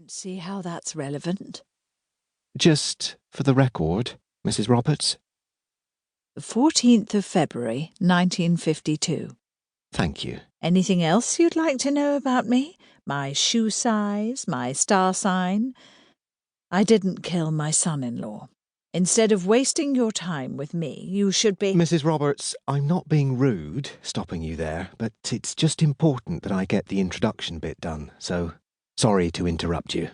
don't see how that's relevant. Just for the record, Mrs. Roberts. The 14th of February, 1952. Thank you. Anything else you'd like to know about me? My shoe size, my star sign? I didn't kill my son-in-law. Instead of wasting your time with me, you should be— Mrs. Roberts, I'm not being rude, stopping you there, but it's just important that I get the introduction bit done, so sorry to interrupt you.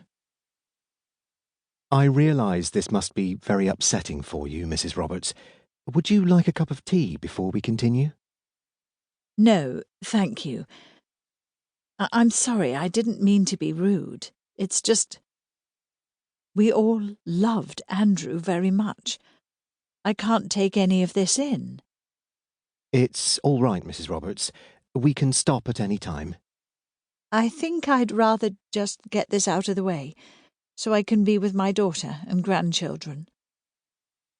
I realise this must be very upsetting for you, Mrs. Roberts. Would you like a cup of tea before we continue? No, thank you. I'm sorry, I didn't mean to be rude. It's just— we all loved Andrew very much. I can't take any of this in. It's all right, Mrs. Roberts. We can stop at any time. I think I'd rather just get this out of the way, so I can be with my daughter and grandchildren.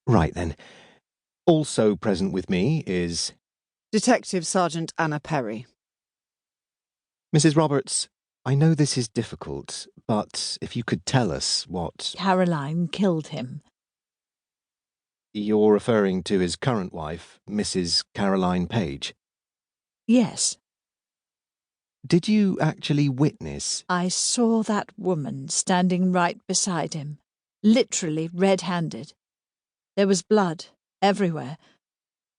Right then. Also present with me is Detective Sergeant Anna Perry. Mrs. Roberts. I know this is difficult, but if you could tell us what— Caroline killed him. You're referring to his current wife, Mrs. Caroline Page. Yes. Did you actually witness— I saw that woman standing right beside him, literally red-handed. There was blood everywhere.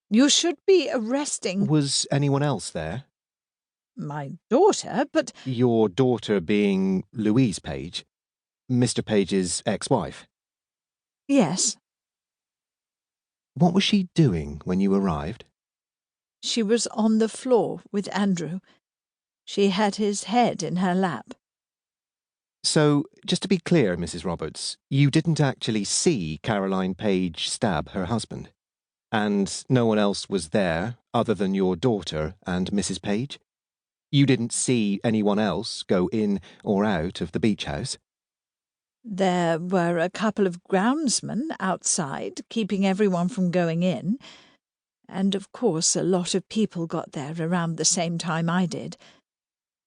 You should be arresting— Was anyone else there? my daughter, but— Your daughter being Louise Page, Mr. Page's ex-wife. Yes. What was she doing when you arrived? She was on the floor with Andrew. She had his head in her lap. So, just to be clear, Mrs. Roberts, you didn't actually see Caroline Page stab her husband? And no one else was there other than your daughter and Mrs. Page? You didn't see anyone else go in or out of the beach house? There were a couple of groundsmen outside, keeping everyone from going in. And of course a lot of people got there around the same time I did.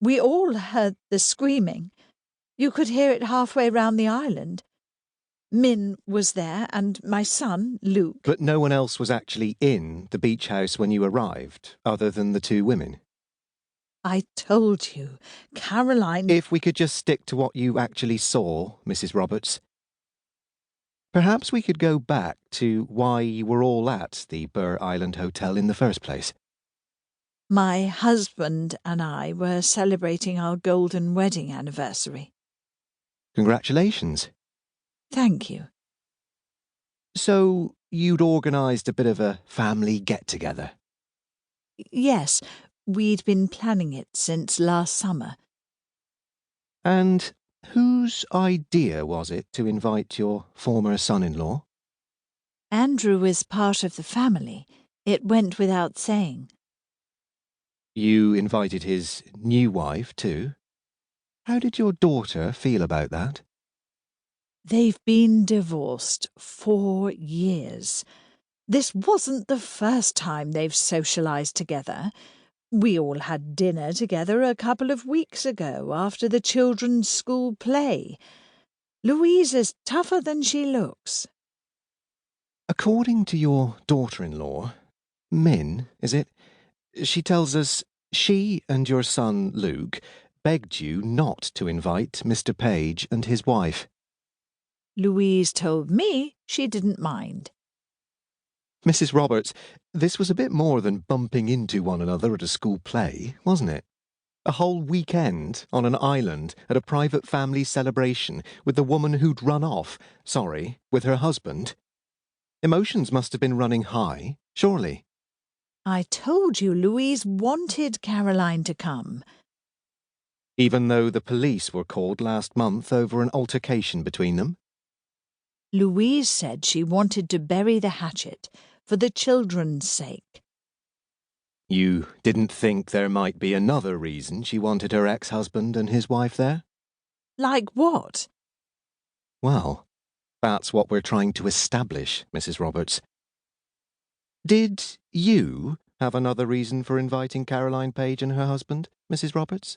We all heard the screaming. You could hear it halfway round the island. Min was there, and my son, Luke. But no one else was actually in the beach house when you arrived, other than the two women? I told you, Caroline— If we could just stick to what you actually saw, Mrs. Roberts. Perhaps we could go back to why you were all at the Burr Island Hotel in the first place. My husband and I were celebrating our golden wedding anniversary. Congratulations. Thank you. So, you'd organised a bit of a family get-together? Yes, we'd been planning it since last summer. And whose idea was it to invite your former son-in-law? Andrew is part of the family. It went without saying. You invited his new wife, too? How did your daughter feel about that? They've been divorced 4 years. This wasn't the first time they've socialised together. We all had dinner together a couple of weeks ago after the children's school play. Louise is tougher than she looks. According to your daughter-in-law, Min, is it? She tells us she and your son Luke begged you not to invite Mr. Page and his wife. Louise told me she didn't mind. Mrs. Roberts, this was a bit more than bumping into one another at a school play, wasn't it? A whole weekend on an island at a private family celebration with the woman who'd run off, with her husband. Emotions must have been running high, surely. I told you Louise wanted Caroline to come. Even though the police were called last month over an altercation between them? Louise said she wanted to bury the hatchet for the children's sake. You didn't think there might be another reason she wanted her ex-husband and his wife there? Like what? Well, that's what we're trying to establish, Mrs. Roberts. Did you have another reason for inviting Caroline Page and her husband, Mrs. Roberts?